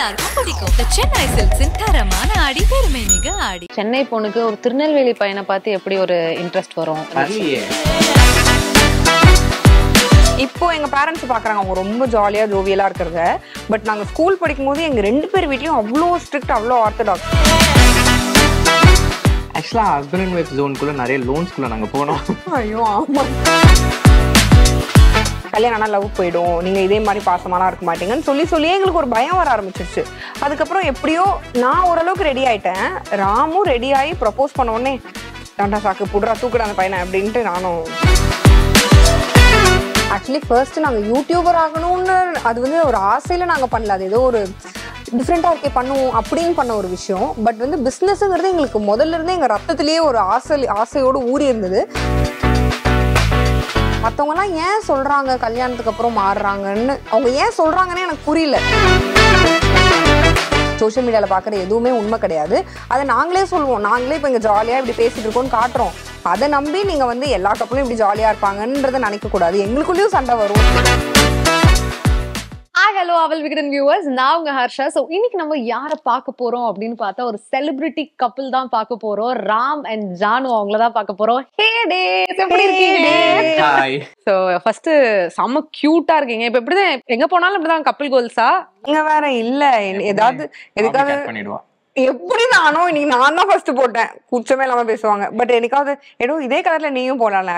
எல்லாருக்கும் பிடிக்கும். The Chennai Silks in தரமான ஆடி பெருமை மிக ஆடி. சென்னை பொண்ணுக்கு ஒரு திருநெல்வேலி பையனை பார்த்து எப்படி ஒரு இன்ட்ரெஸ்ட் வரும்? இப்போ எங்க பேரண்ட்ஸ் பாக்குறாங்க அவங்க ரொம்ப ஜாலியா ஜோவியலா இருக்கிறத. பட் நாங்க ஸ்கூல் படிக்கும் போது எங்க 2 பேர் வீட்லயும் அவ்வளோ ஸ்ட்ரிக்ட், அவ்வளோ ஆர்த்தடாக்ஸ். ஆக்சுவலா ஹஸ்பண்ட் அண்ட் ஒய்ஃப் ஜோனுக்குள்ள நிறைய லோன்ஸ்குள்ள நாங்க போனோம். ஐயோ ஆமா, கல்யாணம் ஆனா லவ் போயிடும், நீங்க இதே மாதிரி பாசமாலாம் இருக்க மாட்டீங்கன்னு சொல்லியே எங்களுக்கு ஒரு பயம் வர ஆரம்பிச்சிருச்சு. அதுக்கப்புறம் எப்படியோ நான் ஓரளவுக்கு ரெடி ஆயிட்டேன். ராமும் ரெடி ஆகி ப்ரப்போஸ் பண்ண உடனே தாண்டா சாக்கு புடுறா தூக்குடா அந்த பையனை அப்படின்ட்டு நானும். ஆக்சுவலி ஃபர்ஸ்ட் நாங்கள் யூடியூபர் ஆகணும்னு அது வந்து ஒரு ஆசையில நாங்கள் பண்ணல. அது ஏதோ ஒரு டிஃப்ரெண்ட்டாக இருக்கே பண்ணுவோம் அப்படின்னு பண்ண ஒரு விஷயம். பட் வந்து பிஸ்னஸ்ங்கிறது எங்களுக்கு முதல்ல இருந்தே எங்கள் ரத்தத்திலேயே ஒரு ஆசையோடு ஊறி இருந்தது. மற்றவங்கலாம் ஏன் சொல்கிறாங்க கல்யாணத்துக்கு அப்புறம் மாறுறாங்கன்னு, அவங்க ஏன் சொல்கிறாங்கன்னு எனக்கு புரியல. சோஷியல் மீடியாவில் பார்க்குற எதுவுமே உண்மை கிடையாது. அதை நாங்களே சொல்லுவோம், நாங்களே இப்போ இங்கே ஜாலியாக இப்படி பேசிகிட்டு இருக்கோன்னு காட்டுறோம். அதை நம்பி நீங்கள் வந்து எல்லா கப்பலும் இப்படி ஜாலியாக இருப்பாங்கன்றதை நினைக்கக்கூடாது. எங்களுக்குள்ளேயும் சண்டை வரும். ஹலோ அவல் விகடன் வியூவர்ஸ், நான் உங்க ஹர்ஷா. ஸோ இன்னைக்கு நம்ம யாரை பார்க்க போறோம் அப்படின்னு பார்த்தா ஒரு செலிபிரிட்டி கப்பிள் தான் பார்க்க போறோம். ராம் அண்ட் ஜானு அவங்கள தான் பார்க்க போறோம். ஹே டேஸ், எப்படி இருக்கீங்க? ஸோ ஃபர்ஸ்ட் செம்ம கியூட்டா இருக்கீங்க. இப்போ எப்படிதான் எங்க போனாலும் இப்படிதான் கப்பிள் கோல்ஸா? இங்க வேற இல்ல, ஏதாவது எதுக்காவது பண்ணிடுவா. எப்படி நானும் இன்னைக்கு நான் தான் ஃபர்ஸ்ட் போட்டேன், கூச்சமே இல்லாம பேசுவாங்க. பட் எனக்காவது ஏதோ இதே கலர்ல நீயும் போடல,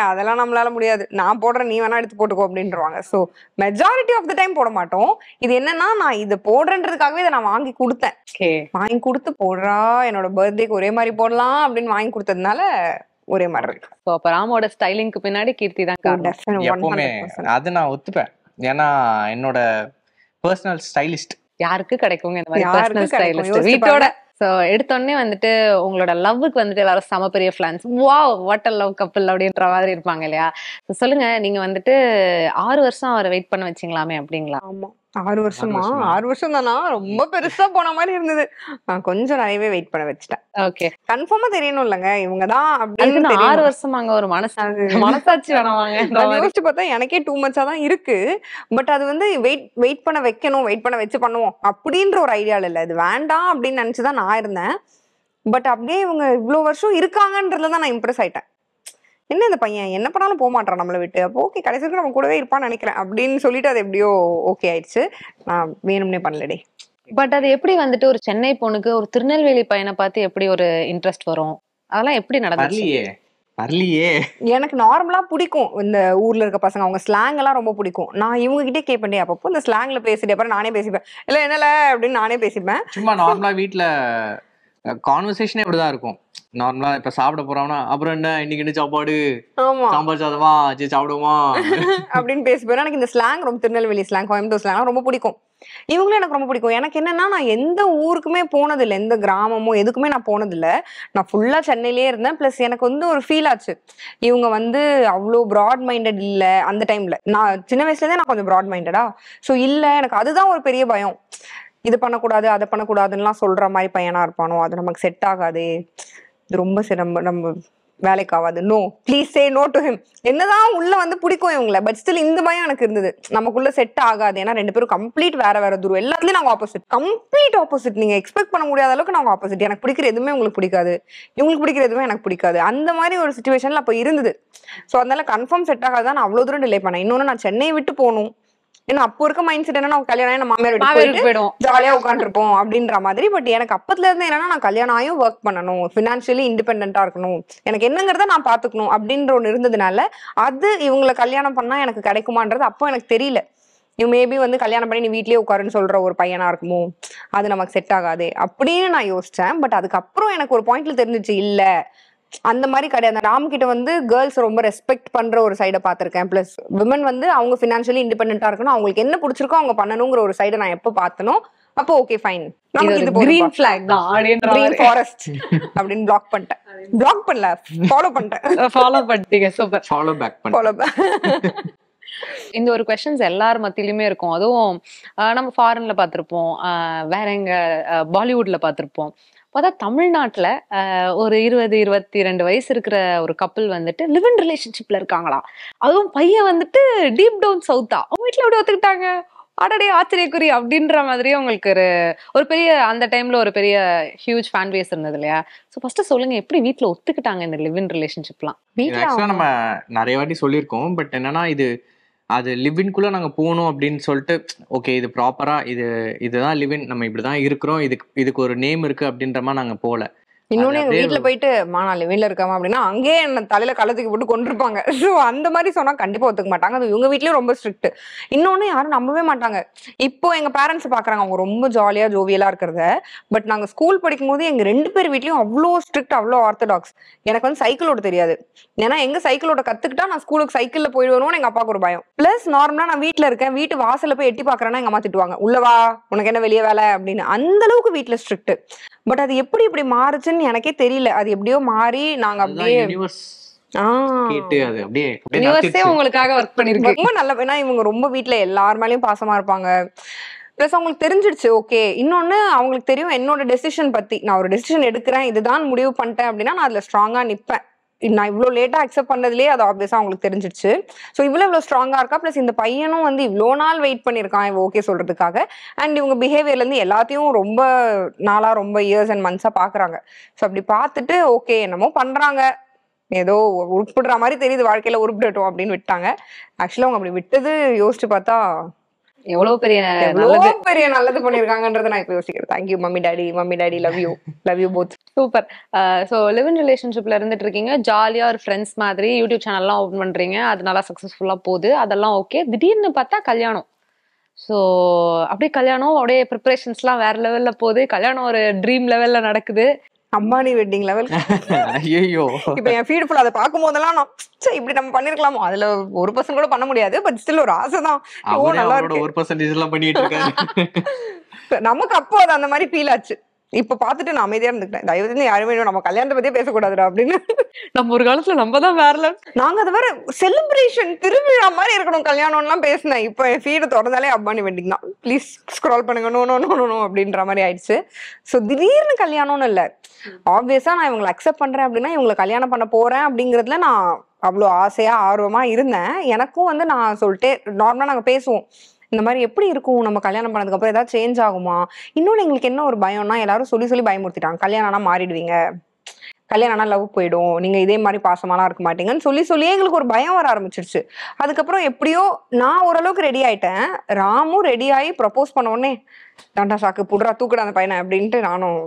அதெல்லாம் நம்மளால முடியாது, நான் போடுறேன் நீ வேணா எடுத்து போட்டுக்கோ அப்படின்றவாங்க. So majority of the time போட மாட்டோம். இது என்னன்னா, நான் இதை போடுறதுக்காகவே இதை நான் வாங்கி கொடுத்தேன். வாங்கி கொடுத்து போடுறா என்னோட பர்த்டேக்கு ஒரே மாதிரி போடலாம் அப்படின்னு வாங்கி கொடுத்ததுனால ஒரே மாதிரி இருக்கு. ஸோ அப்ப ராமோட ஸ்டைலிங்க்கு பின்னாடி கீர்த்தி தான் காரணம். எப்பவுமே அது நான் ஒத்துப்பேன். ஏன்னா என்னோட பர்சனல் ஸ்டைலிஸ்ட் யாருக்கு கிடைக்குங்க இந்த மாதிரி பர்சனல் ஸ்டைலிஸ்ட் வீட்டோட? சோ எடுத்தோடனே வந்துட்டு உங்களோட லவ்வுக்கு வந்துட்டு எல்லாரும் சம பெரிய plans, wow what a love couple அப்படின்ற மாதிரி இருப்பாங்க இல்லையா? சொல்லுங்க, நீங்க வந்துட்டு 6 வருஷம் அவரை வெயிட் பண்ண வச்சிங்களாமே அப்படிங்களா? ஆமா, 6 வருஷமா? 6 வருஷம் தானா? ரொம்ப பெருசா போன மாதிரி இருந்தது. கொஞ்சம் நிறையவே வெயிட் பண்ண வச்சுட்டேன். ஓகே, கன்ஃபார்மா தெரியணும் இல்லங்க இவங்கதான் அப்படின்னு. 6 வருஷமாங்க ஒரு மனசாட்சி வேணாமாங்க? யோசிச்சு பார்த்தா எனக்கே டூ மச்சா தான் இருக்கு. பட் அது வந்து வெயிட் பண்ண வைக்கணும், வெயிட் பண்ண வச்சு பண்ணுவோம் அப்படின்ற ஒரு ஐடியால இல்ல. இது வேண்டாம் அப்படின்னு நினைச்சுதான் நான் இருந்தேன். பட் அப்படியே இவங்க இவ்வளவு வருஷம் இருக்காங்கன்றதுல தான் நான் இம்ப்ரெஸ் ஆயிட்டேன். என்ன இந்த பையன் என்ன பண்ணாலும் போக மாட்டான் நம்மளை விட்டு, அப்போ ஓகே கடைசிக்கு நம்ம கூடவே இருப்பான்னு நினைக்கிறேன் அப்படின்னு சொல்லிட்டு அது எப்படியோ ஓகே ஆயிடுச்சு. நான் வேணும்னே பண்ணலடே. பட் அது எப்படி வந்துட்டு ஒரு சென்னை பொண்ணுக்கு ஒரு திருநெல்வேலி பையனை பார்த்து எப்படி ஒரு இன்ட்ரெஸ்ட் வரும்? அதெல்லாம் எப்படி நடந்துச்சு? எனக்கு நார்மலா பிடிக்கும் இந்த ஊர்ல இருக்க பசங்க, அவங்க ஸ்லாங் எல்லாம் ரொம்ப பிடிக்கும். நான் இவங்க கிட்டே கேட்பேன், அப்பப்போ இந்த ஸ்லாங்ல பேசிட்டு அப்புறம் நானே பேசிப்பேன், இல்ல என்னல அப்படின்னு நானே பேசிப்பேன். சும்மா நார்மலா வீட்டுல கான்வர்சேஷனே இப்படிதான் இருக்கும். நார்மலா இப்ப சாப்பிட போறோம்னா அப்புறம் என்ன இன்னைக்கு என்ன சாப்பாடு, சாம்பார் சாதமா, சாப்பிடுவோமா அப்படின்னு பேசிப்பேன். எனக்கு இந்த ஸ்லாங் ரொம்ப, திருநெல்வேலி ஸ்லாங், கோயம்புத்தூர் ஸ்லாங் ரொம்ப பிடிக்கும். இவங்களும் எனக்கு ரொம்ப பிடிக்கும். எனக்கு என்னன்னா, நான் எந்த ஊருக்குமே போனதில்லை, எந்த கிராமமோ எதுக்குமே நான் போனதில்லை. நான் ஃபுல்லா சென்னையிலே இருந்தேன். பிளஸ் எனக்கு வந்து ஒரு ஃபீல் ஆச்சு, இவங்க வந்து அவ்வளோ ப்ராட் மைண்டட் இல்லை அந்த டைம்ல. நான் சின்ன வயசுலேருந்தே நான் கொஞ்சம் ப்ராட் மைண்டடா. ஸோ இல்லை, எனக்கு அதுதான் ஒரு பெரிய பயம். இது பண்ணக்கூடாது அதை பண்ணக்கூடாதுன்னெலாம் சொல்ற மாதிரி பையனா இருப்பானோ, அது நமக்கு செட் ஆகாது, இது ரொம்ப நம்ம வேலைக்கு ஆகாது, no please say no to him. என்னதான் உள்ள வந்து பிடிக்கும் இவங்கள, பட் ஸ்டில் இந்த பயம் எனக்கு இருந்தது, நமக்குள்ள செட் ஆகாது. ஏன்னா 2 பேரும் கம்ப்ளீட் வேற தூரம், எல்லாத்துலயும் நாங்க ஆப்போசிட், கம்ப்ளீட் ஆப்போசிட். நீங்க எக்ஸ்பெக்ட் பண்ண முடியாத அளவுக்கு நாங்க ஆப்போசிட். எனக்கு பிடிக்கிற எதுவுமே உங்களுக்கு பிடிக்காது, இவங்களுக்கு பிடிக்கிற எதுவுமே எனக்கு பிடிக்காது. அந்த மாதிரி ஒரு சிச்சுவேஷன்ல அப்போ இருந்தது. ஸோ அதனால கன்ஃபார்ம் செட் ஆகாதான் நான் அவ்வளவு தூரம் டிலே பண்ணேன். இன்னொன்னு, நான் சென்னையை விட்டு போகணும். ஏன்னா அப்போ இருக்க மைண்ட் செட் என்ன, கல்யாணம் நம்ம மாமியார் வீட்டுக்கு போயிடும் ஜாலியா உட்காந்துருப்போம் அப்படின்ற மாதிரி. பட் எனக்கு அப்பத்துல இருந்து என்னன்னா, நான் கல்யாணம் ஆகியும் ஒர்க் பண்ணணும், ஃபினான்ஷியலி இண்டிபெண்டா இருக்கணும், எனக்கு என்னங்கிறத நான் பாத்துக்கணும் அப்படின்ற ஒன்று இருந்ததுனால அது இவங்களை கல்யாணம் பண்ணா எனக்கு கிடைக்குமான்றது அப்போ எனக்கு தெரியல. இவங்க மேபி வந்து கல்யாணம் பண்ணி நீ வீட்லயே உட்காருன்னு சொல்ற ஒரு பையனா இருக்குமோ, அது நமக்கு செட் ஆகாது அப்படின்னு நான் யோசிச்சேன். பட் அதுக்கப்புறம் எனக்கு ஒரு பாயிண்ட்ல தெரிஞ்சிச்சு, இல்ல அந்த மாதிரி கிடையாது. ராம் கிட்ட வந்து கேர்ள்ஸ் ரொம்ப ரெஸ்பெக்ட் பண்ற ஒரு சைடை பார்த்திருக்கேன். பிளஸ் விமன் வந்து அவங்க ஃபினான்ஷியலி இண்டிபெண்டா இருக்கணும், அவங்களுக்கு என்ன பிடிச்சிருக்கோ அவங்க பண்ணணுங்கிற ஒரு சைடை நான் எப்போ பார்த்தனோ அப்போ ஓகே ஃபைன், நமக்கு இது கிரீன் ஃபிளாக் தான், கிரீன் ஃபாரஸ்ட் அப்படின்னு பிளாக் பண்ணிட்டேன். பிளாக் பண்ணல, ஃபாலோ பண்ணிட்டீங்க. Super, follow back. இந்த ஒரு क्वेश्चंस எல்லார் மத்தியிலுமே இருக்கும். அதுவும் நம்ம ஃபாரின்ல பார்த்திருப்போம், வேற எங்க பாலிவுட்ல பார்த்திருப்போம். பார்த்தா தமிழ்நாட்டுல ஒரு 20-22 வயசு இருக்கிற ஒரு கப்பிள் வந்துட்டு லிவ் இன் ரிலேஷன்ஷிப்ல இருக்காங்களா. அதுவும் பையன் வந்துட்டு டீப் டவுன் சவுத்தா. அவங்க வீட்டுல எப்படி ஒத்துக்கிட்டாங்க? அடடே ஆச்சரியக்குறி அப்படின்ற மாதிரியே உங்களுக்கு ஒரு பெரிய அந்த டைம்ல ஒரு பெரிய ஹியூஜ் ஃபேன் பேஸ் இருந்தது இல்லையா? ஸோ ஃபர்ஸ்ட் சொல்லுங்க, எப்படி வீட்ல ஒத்துக்கிட்டாங்க இந்த லிவ் இன் ரிலேஷன்ஷிப்லாம்? ஆக்சுவலா நம்ம நிறைய வாட்டி சொல்லியிருக்கோம். பட் என்னன்னா அது லிவின்குள்ள நாங்க போகணும் அப்படின்னு சொல்லிட்டு ஓகே இது ப்ராப்பரா இதுதான் லிவின், நம்ம இப்படிதான் இருக்கிறோம், இதுக்கு ஒரு நேம் இருக்கு அப்படின்ற மாதிரி நாங்க போகல. இன்னொன்னு எங்க வீட்டுல போயிட்டு நான் லிவின்ல இருக்காம அப்படின்னா அங்கேயே என்ன தலையில கள்ளத்துக்கு போட்டு கொண்டிருப்பாங்க. ஸோ அந்த மாதிரி சொன்னா கண்டிப்பா ஒத்துக்க மாட்டாங்க. அது இவங்க வீட்லயும் ரொம்ப ஸ்ட்ரிக்ட். இன்னொன்னு யாரும் நம்பவே மாட்டாங்க. இப்போ எங்க பேரண்ட்ஸ் பாக்குறாங்க அவங்க ரொம்ப ஜாலியா ஜோவியலா இருக்கிறத. பட் நாங்க ஸ்கூல் படிக்கும் போது எங்க 2 பேர் வீட்லயும் அவ்வளோ ஸ்ட்ரிக்ட், அவ்வளோ ஆர்த்தடாக்ஸ். எனக்கு வந்து சைக்கிள் ஓட்ட தெரியாது. ஏன்னா எங்க சைக்கிள் ஓட்ட கத்துக்கிட்டா நான் ஸ்கூலுக்கு சைக்கிள்ல போயிடுவேன்னு எங்க அப்பாவுக்கு ஒரு பயம். பிளஸ் நார்மலா நான் வீட்டுல இருக்கேன், வீட்டு வாசல்ல போய் எட்டி பாக்குறேன்னா எங்க அம்மா திட்டுவாங்க, உள்ளவா உனக்கு என்ன வெளியே வேலை அப்படின்னு. அந்த அளவுக்கு வீட்டுல ஸ்ட்ரிக்ட். பட் அது எப்படி இப்படி மாறுச்சுன்னு எனக்கே தெரியல. அது எப்படியோ மாறி நாங்க அப்படியே உங்களுக்காக ஒர்க் பண்ணிருக்கு. ரொம்ப நல்ல. ஏன்னா இவங்க ரொம்ப வீட்டுல எல்லார் மேலயும் பாசமா இருப்பாங்க. பிளஸ் அவங்களுக்கு தெரிஞ்சிடுச்சு ஓகே. இன்னொன்னு அவங்களுக்கு தெரியும் என்னோட டெசிஷன் பத்தி. நான் ஒரு டெசிஷன் எடுக்கிறேன், இதுதான் முடிவு பண்ணிட்டேன் அப்படின்னா நான் அதுல ஸ்ட்ராங்கா நிப்பேன். நான் இவ்வளோ லேட்டா அக்செப்ட் பண்ணதுலேயே அது ஆப்வியஸா அவங்களுக்கு தெரிஞ்சிடுச்சு. ஸோ இவ்வளோ ஸ்ட்ராங்கா இருக்கா. பிளஸ் இந்த பையனும் வந்து இவ்வளோ நாள் வெயிட் பண்ணியிருக்கான் இவ ஓகே சொல்றதுக்காக. அண்ட் இவங்க பிஹேவியர்ல இருந்து எல்லாத்தையும் ரொம்ப நாளா, ரொம்ப இயர்ஸ் அண்ட் மந்த்ஸா பாக்குறாங்க. ஸோ அப்படி பார்த்துட்டு ஓகே என்னமோ பண்றாங்க, ஏதோ உருப்பிடுற மாதிரி தெரியுது, வாழ்க்கையில உருப்பிடட்டும் அப்படின்னு விட்டாங்க. ஆக்சுவலா அவங்க அப்படி விட்டது யோசிச்சு பார்த்தா எவ்வளவு பெரிய நல்லது பண்ணிருக்காங்கன்றத நான் இப்ப யோசிக்கிறேன். Thank you mummy daddy, love you both. Super. So live in ரிலேஷன்ஷிப்ல இருந்துட்டு இருக்கீங்க, ஜாலியா ஒரு ஃப்ரெண்ட்ஸ் மாதிரி யூடியூப் சேனல்லாம் ஓபன் பண்றீங்க, அது நல்லா சக்சஸ்ஃபுல்லா போகுது, அதெல்லாம் ஓகே. திடீர்னு பார்த்தா கல்யாணம். ஸோ அப்படியே கல்யாணம் அப்படியே ப்ரிப்பரேஷன்ஸ்லாம் வேற லெவல்ல போகுது. கல்யாணம் ஒரு ட்ரீம் லெவல்ல நடக்குது, அம்பானி வெட்டிங் லெவல். ஐயோ இப்ப என் ஃபீட் ஃபுல் அதை பார்க்கும் போதெல்லாம் நான் இப்படி நம்ம பண்ணிருக்கலாமோ. அதுல 1% கூட பண்ண முடியாது. பட் ஸ்டில் ஒரு ஆசைதான். நல்லா இருக்கு. 1% எல்லாம் பண்ணிட்டு இருக்காரு. நமக்கு அப்போ அது அந்த மாதிரி ஃபீல் ஆச்சு. இப்ப பாத்துட்டு நான் அமைதியா இருந்துக்கிட்டேன். தயவு செஞ்சு யாருமே நம்ம கல்யாணத்தை பத்தியே பேசக்கூடாதுடா அப்படின்னு. நம்ம ஒரு காலத்துல நம்ம தான் வேறல. நாங்க அதை வேற செலிப்ரேஷன் திருவிழா மாதிரி இருக்கணும் கல்யாணம் எல்லாம் பேசினேன். இப்ப என் ஃபீட திறந்தாலே அப்பானி வெட்டிங் தான். ப்ளீஸ் ஸ்க்ரால் பண்ணுங்க, நோ நோ நோ நோ அப்படின்ற மாதிரி ஆயிடுச்சு. ஸோ திடீர்னு கல்யாணம்னு இல்லை. ஆப்வியஸா நான் இவங்களை அக்செப்ட் பண்றேன் அப்படின்னா இவங்களை கல்யாணம் பண்ண போறேன் அப்படிங்கிறதுல நான் அவ்வளோ ஆசையா ஆர்வமா இருந்தேன். எனக்கும் வந்து நான் சொல்லிட்டு நார்மலா நாங்க பேசுவோம், இந்த மாதிரி எப்படி இருக்கும் நம்ம கல்யாணம் பண்ணதுக்கு அப்புறம் ஏதாவது சேஞ்ச் ஆகுமா. இன்னொன்று எங்களுக்கு என்ன ஒரு பயம்னா, எல்லாரும் சொல்லி பயமுறுத்திட்டாங்க, கல்யாணம்னா மாறிடுவீங்க, கல்யாணம்னா லவ் போயிடும், நீங்க இதே மாதிரி பாசமாலாம் இருக்க மாட்டீங்கன்னு சொல்லியே எங்களுக்கு ஒரு பயம் வர ஆரம்பிச்சிருச்சு. அதுக்கப்புறம் எப்படியோ நான் ஓரளவுக்கு ரெடி ஆயிட்டேன். ராமும் ரெடி ஆகி ப்ரப்போஸ் பண்ண உடனே தாண்டா சாக்கு புடுறா தூக்குடா அந்த பையனை அப்படின்ட்டு நானும்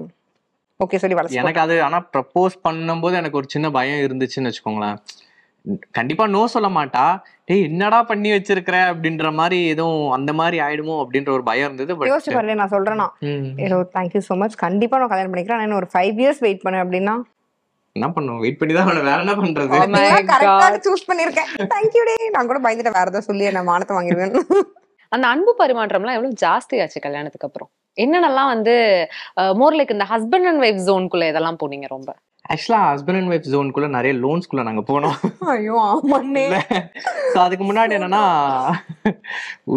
ஓகே சொல்லி வளர்ச்சி. எனக்கு அது ஆனா ப்ரப்போஸ் பண்ணும்போது எனக்கு ஒரு சின்ன பயம் இருந்துச்சுன்னு வச்சுக்கோங்களேன். கண்டிப்பா நோ சொல்ல மாட்டா, டேய் என்னடா பண்ணி வச்சிருக்கிற அப்படின்ற மாதிரி எதுவும் அந்த மாதிரி ஆயிடுமோ அப்படின்ற ஒரு பயம் இருந்தது. யோசிச்சு பாருங்க, நான் சொல்றேன்னா தேங்க்யூ சோ மச், கண்டிப்பா நான் கல்யாணம் பண்ணிக்கிறேன், நான் ஒரு 5 years வெயிட் பண்ணேன் அப்படின்னா என்ன பண்ணுவோம், வெயிட் பண்ணி தான் வேற என்ன பண்றது. கரெக்ட்டா சூஸ் பண்ணிருக்கேன். தேங்க்யூ டே. நான் கூட பயந்துட்டு வேற ஏதாவது சொல்லி நான் மானத்தை வாங்கிடுவேன். அந்த அன்பு பரிமாற்றம்லாம் எவ்வளவு ஜாஸ்தி ஆச்சு கல்யாணத்துக்கு அப்புறம்? என்னென்னலாம் வந்து மோர் லைக் இந்த ஹஸ்பண்ட் அண்ட் ஒய்ஃப் ஜோனுக்குள்ள இதெல்லாம் போனீங்க? ரொம்ப ஆக்சுவலா ஹஸ்பண்ட் அண்ட் ஒய்ஃப் ஜோனுக்குள்ள நிறைய லோன்ஸ்குள்ள நாங்க போனோம். ஐயோ ஆமாண்ணே. ஸோ அதுக்கு முன்னாடி என்னன்னா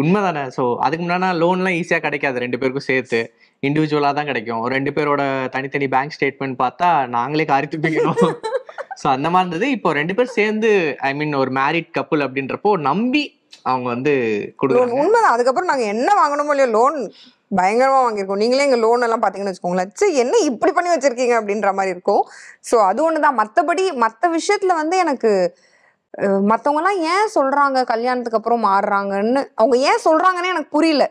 உண்மைதானே. ஸோ அதுக்கு முன்னாடி லோன்லாம் ஈஸியா கிடைக்காது, 2 பேருக்கும் சேர்த்து இண்டிவிஜுவலா தான் கிடைக்கும். 2 பேரோட தனித்தனி பேங்க் ஸ்டேட்மெண்ட் பார்த்தா நாங்களே காரி துப்பிக்கணும். ஸோ அந்த மாதிரி இருந்தது. இப்போ 2 பேர் சேர்ந்து ஐ மீன் ஒரு மேரிட் கப்புள் அப்படின்றப்போ நம்பி அவங்க வந்து கொடுக்குறாங்க. உண்மைதான். அதுக்கப்புறம் நாங்க என்ன வாங்கணுமோ இல்லையோ லோன் பயங்கரமா வாங்கியிருக்கோம். நீங்களே எங்க லோன் எல்லாம் பாத்தீங்கன்னு வச்சுக்கோங்களேன், என்ன இப்படி பண்ணி வச்சிருக்கீங்க அப்படின்ற மாதிரி இருக்கும். ஸோ அது ஒண்ணுதான். மற்றபடி மற்ற விஷயத்துல வந்து எனக்கு மற்றவங்க எல்லாம் ஏன் சொல்றாங்க கல்யாணத்துக்கு அப்புறம் மாறுறாங்கன்னு, அவங்க ஏன் சொல்றாங்கன்னு எனக்கு புரியல.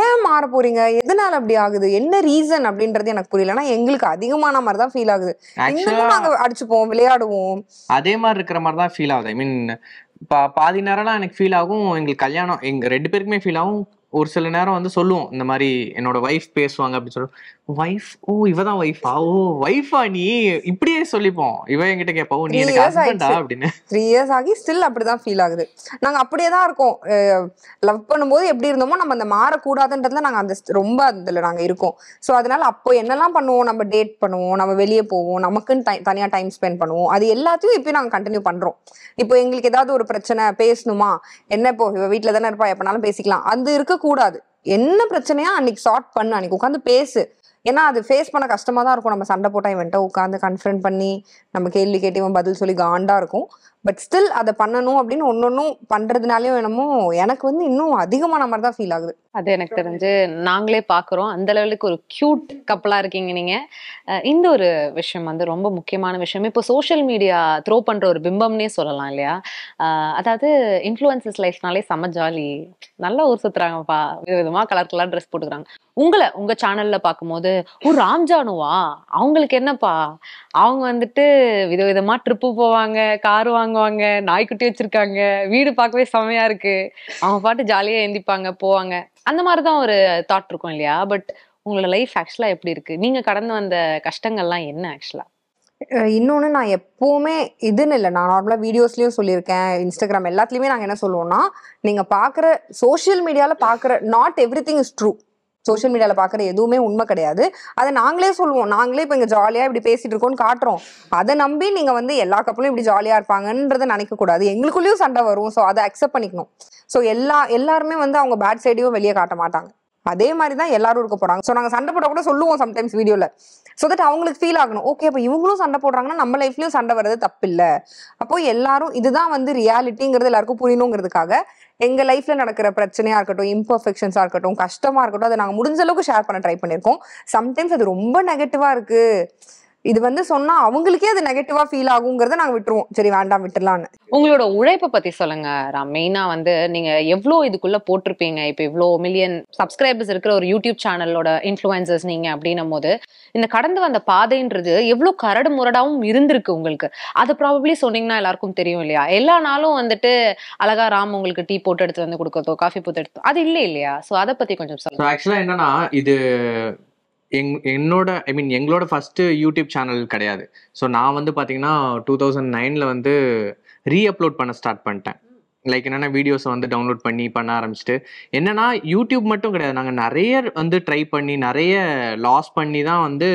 ஏன் மாற போறீங்க, எதனால அப்படி ஆகுது, என்ன ரீசன் அப்படின்றது எனக்கு புரியல. ஆனா எங்களுக்கு அதிகமான மாதிரி தான் ஃபீல் ஆகுது. நாங்க அடிச்சுப்போம், விளையாடுவோம், அதே மாதிரி இருக்கிற மாதிரி தான் ஃபீல் ஆகுது. ஐ மீன் பாதி நேரம்லாம் எனக்கு ஃபீல் ஆகும், எங்களுக்கு கல்யாணம் எங்க 2 பேருக்குமே ஃபீல் ஆகும். ஒரு சில நேரம் வந்து சொல்லுவோம், இந்த மாதிரி என்னோட ஒய்ஃப் பேசுவாங்க அப்படின்னு சொல்லுவோம், ஒய்ஃப் ஓ இவதான் ஒய்ஃபா, ஓ ஒய்ஃபா நீ இப்படியே சொல்லிப்போம். இவ என்கிட்ட கேட்பா, ஓ நீ எனக்கு ஹஸ்பண்டா அப்படின்னு. 3 years ஆகி ஸ்டில் அப்படிதான் ஃபீல் ஆகுது. நாங்க அப்படியே தான் இருக்கோம். லவ் பண்ணும்போது எப்படி இருந்தோமோ நம்ம அந்த மாறக்கூடாதுன்றதுல நாங்க அந்த ரொம்ப அதுல நாங்க இருக்கோம். ஸோ அதனால அப்போ என்னெல்லாம் பண்ணுவோம், நம்ம டேட் பண்ணுவோம், நம்ம வெளியே போவோம், நமக்குன்னு தனியா டைம் ஸ்பெண்ட் பண்ணுவோம், அது எல்லாத்தையும் இப்பயும் நாங்க கண்டினியூ பண்றோம். இப்போ எங்களுக்கு ஏதாவது ஒரு பிரச்சனை பேசணுமா, என்ன இப்போ இவ வீட்டுல தானே இருப்பா, எப்பனாலும் பேசிக்கலாம், அது இருக்கக்கூடாது. என்ன பிரச்சனையா அன்னைக்கு சார்ட் பண்ணு, அன்னைக்கு உட்காந்து பேசு. ஏன்னா அது ஃபேஸ் பண்ண கஷ்டமா தான் இருக்கும். நம்ம சண்டை போட்டா இவன்ட்ட உட்காந்து கன்ஃபரன்ட் பண்ணி நம்ம கேள்வி கேட்டு இவன் பதில் சொல்லி காண்டா இருக்கும். பட் ஸ்டில் அதை பண்ணணும் அப்படின்னு ஒன்னொன்னும் பண்றதுனாலயும் என்னமோ எனக்கு வந்து இன்னும் அதிகமான மாதிரி தான் ஃபீல் ஆகுது. அது எனக்கு தெரிஞ்சு நாங்களே பாக்குறோம் அந்த லெவலுக்கு ஒரு கியூட் கப்பலா இருக்கீங்க நீங்க. இந்த ஒரு விஷயம் வந்து ரொம்ப முக்கியமான விஷயம். இப்போ சோஷியல் மீடியா த்ரோ பண்ற ஒரு பிம்பம்னே சொல்லலாம் இல்லையா? அதாவது இன்ஃப்ளூயன்சஸ் லைஃப்னாலே செம்ம ஜாலி, நல்லா ஊர் சுத்துறாங்கப்பா, விதவிதமா கலர் கலர் ட்ரெஸ் போட்டுக்கிறாங்க. உங்க சேனல்ல பார்க்கும்போது ராம்ஜானுவா அவங்களுக்கு என்னப்பா, அவங்க வந்துட்டு விதவிதமா ட்ரிப்பு போவாங்க, கார் வாங்குவாங்க, நாய்க்குட்டி வச்சிருக்காங்க, வீடு பார்க்கவே செமையா இருக்கு, அவங்க பாட்டு ஜாலியா எந்திப்பாங்க போவாங்க, அந்த மாதிரிதான் ஒரு தாட் இருக்கும் இல்லையா? பட் உங்களோட லைஃப் ஆக்சுவலா எப்படி இருக்கு? நீங்க கடந்து வந்த கஷ்டங்கள்லாம் என்ன ஆக்சுவலா? இன்னொன்னு நான் எப்பவுமே இதுன்னு இல்லை, நான் நார்மலா வீடியோஸ்லயும் சொல்லியிருக்கேன், இன்ஸ்டாகிராம் எல்லாத்துலயுமே நாங்க என்ன சொல்லுவோம்னா, நீங்க பாக்குற சோசியல் மீடியால பாக்குற not every thing is true. Social மீடியால பாக்குற எதுவுமே உண்மை கிடையாது. அதை நாங்களே சொல்லுவோம். நாங்களே இப்ப இங்க ஜாலியா இப்படி பேசிட்டு இருக்கோம்னு காட்டுறோம். அதை நம்பி நீங்க வந்து எல்லா கப்பலும் இப்படி ஜாலியா இருப்பாங்கன்றதை நினைக்க கூடாது. எங்களுக்குள்ளேயும் சண்டை வரும். ஸோ அதை அக்செப்ட் பண்ணிக்கணும். ஸோ எல்லாருமே வந்து அவங்க பேட் சைடையும் வெளியே காட்ட மாட்டாங்க. அதே மாதிரி தான் எல்லாரும் இருக்க போறாங்க. ஸோ நாங்க சண்டை போட கூட சொல்லுவோம் சம்டைம்ஸ் வீடியோல. ஸோ தட் அவங்களுக்கு ஃபீல் ஆகணும், ஓகே அப்போ இவங்களும் சண்டை போடுறாங்கன்னா நம்ம லைஃப்லயும் சண்டை வர்றது தப்பு இல்லை. அப்போ எல்லாரும் இதுதான் வந்து ரியாலிட்டிங்கிறது எல்லாருக்கும் புரியணுங்கிறதுக்காக எங்க லைஃப்ல நடக்கிற பிரச்சனையா இருக்கட்டும், இம்பர்ஃபெக்ஷன்ஸா இருக்கட்டும், கஷ்டமா இருக்கட்டும், அதை நாங்க முடிஞ்ச அளவுக்கு ஷேர் பண்ண ட்ரை பண்ணிருக்கோம். சம்டைம்ஸ் அது ரொம்ப நெகட்டிவா இருக்கு, இது வந்து சொன்னா அவங்களுக்கே அது நெகட்டிவா ஃபீல் ஆகுங்கிறத நாங்க விட்டுருவோம். சரி வேண்டாம் விட்டுலான்னு. உங்களோட உழைப்பை பத்தி சொல்லுங்க ராம். மெயினா வந்து நீங்க எவ்வளவு இதுக்குள்ள போட்டிருப்பீங்க. இப்ப இவ்வளவு மில்லியன் சப்ஸ்கிரைபர்ஸ் இருக்கிற ஒரு யூடியூப் சேனலோட இன்ஃப்ளூயன்சர்ஸ் நீங்க அப்படின்னும் போது இந்த கடந்து வந்த பாதைன்றது எவ்வளவு கரடு முரடாவும் இருந்திருக்கு உங்களுக்கு. அது ப்ராபப்ளி சொன்னீங்கன்னா எல்லாருக்கும் தெரியும் இல்லையா? எல்லா நாளும் வந்துட்டு அழகா ராம் உங்களுக்கு டீ போட்டு எடுத்து வந்து கொடுக்கறதோ, காஃபி போட்டு எடுத்து அது இல்லை இல்லையா? சோ அதை பத்தி கொஞ்சம் சொல்லுங்க. ஆக்சுவலா என்னன்னா, இது என்னோட எங்களோட ஃபர்ஸ்ட் யூடியூப் சேனல் கிடையாது. ஸோ நான் வந்து பார்த்தீங்கன்னா 2009 வந்து ரீஅப்லோட் பண்ண ஸ்டார்ட் பண்ணிட்டேன். லைக் என்னன்னா வீடியோஸை வந்து டவுன்லோட் பண்ண ஆரம்பிச்சுட்டு, என்னன்னா யூடியூப் மட்டும் கிடையாது, நாங்கள் நிறைய வந்து ட்ரை பண்ணி நிறைய லாஸ் பண்ணி தான் வந்து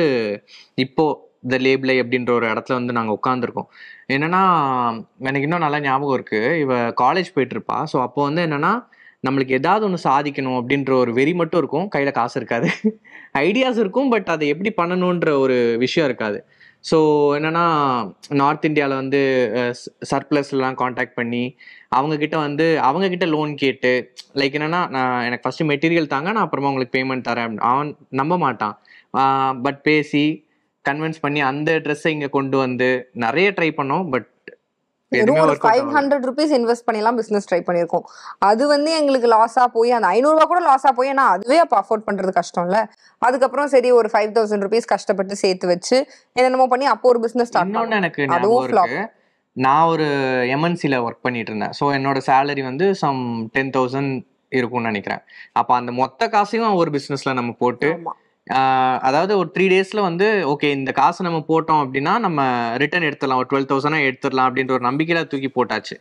இப்போ த லேபிளை அப்படின்ற ஒரு இடத்துல வந்து நாங்கள் உட்காந்துருக்கோம். என்னன்னா எனக்கு இன்னும் நல்லா ஞாபகம் இருக்கு, இவ காலேஜ் போயிட்டு இருப்பா. ஸோ அப்போ வந்து என்னன்னா நம்மளுக்கு ஏதாவது ஒன்று சாதிக்கணும் அப்படின்ற ஒரு வெறி மட்டும் இருக்கும், கையில் காசு இருக்காது. ஐடியாஸ் இருக்கும், பட் அதை எப்படி பண்ணணுன்ற ஒரு விஷயம் இருக்காது. ஸோ என்னன்னா நார்த் இந்தியாவில் வந்து சர்ப்ளஸ்லாம் காண்டாக்ட் பண்ணி அவங்கக்கிட்ட லோன் கேட்டு, லைக் என்னன்னா நான் எனக்கு ஃபஸ்ட்டு மெட்டீரியல் தாங்க, நான் அப்புறமா உங்களுக்கு பேமெண்ட் தரேன். அவன் நம்ப மாட்டான். பட் பேசி கன்வின்ஸ் பண்ணி அந்த ட்ரெஸ்ஸை இங்கே கொண்டு வந்து நிறைய ட்ரை பண்ணோம். பட் ஒரு 500 rupees இன்வெஸ்ட் பண்ணிலாம் பிசினஸ் ட்ரை பண்ணிருக்கோம். அது வந்து எங்களுக்கு லாஸா போய் அந்த 500 ரூபா கூட லாஸா போய், ஏன்னா அதுவே அப்ப அஃபோர்ட் பண்றது கஷ்டம் இல்ல. அதுக்கப்புறம் சரி ஒரு 5000 rupees கஷ்டப்பட்டு சேர்த்து வச்சு என்னென்னமோ பண்ணி அப்போ ஒரு பிசினஸ் ஸ்டார்ட் பண்ணோம். எனக்கு ஞாபகம் இருக்கு, நான் ஒரு எம்என்சில ஒர்க் பண்ணிட்டு இருந்தேன். ஸோ என்னோட சேலரி வந்து சம் 10,000 இருக்கும்னு நினைக்கிறேன். அப்போ அந்த மொத்த காசையும் ஒரு பிசினஸ்ல நம்ம போட்டு, அதாவது ஒரு 3 days வந்து ஓகே இந்த காசு நம்ம போட்டோம் அப்படின்னா நம்ம ரிட்டர்ன் எடுத்துடலாம், ஒரு 12,000 எடுத்துடலாம் அப்படின்ற ஒரு நம்பிக்கையில தூக்கி போட்டாச்சு.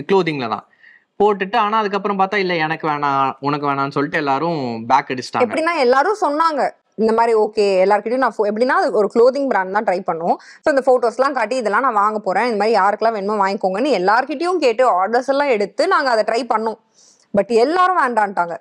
க்ளோதிங்ல தான் போட்டுட்டு, ஆனா அதுக்கப்புறம் பார்த்தா இல்ல எனக்கு வேணாம் உனக்கு வேணாம்னு சொல்லிட்டு எல்லாரும் பேக் அடிச்சிட்டாங்க. எப்படின்னா எல்லாரும் சொன்னாங்க இந்த மாதிரி ஓகே எல்லாருக்கிட்டையும் நான் எப்படின்னா ஒரு க்ளோதிங் பிராண்ட் தான் ட்ரை பண்ணுவோம். ஸோ இந்த ஃபோட்டோஸ்லாம் காட்டி இதெல்லாம் நான் வாங்க போறேன், இந்த மாதிரி யாருக்கெல்லாம் வேணுமோ வாங்கிக்கோங்கன்னு எல்லார்கிட்டையும் கேட்டு ஆர்டர்ஸ் எல்லாம் எடுத்து நாங்கள் அதை ட்ரை பண்ணோம். பட் எல்லாரும் வேண்டான்ட்டாங்க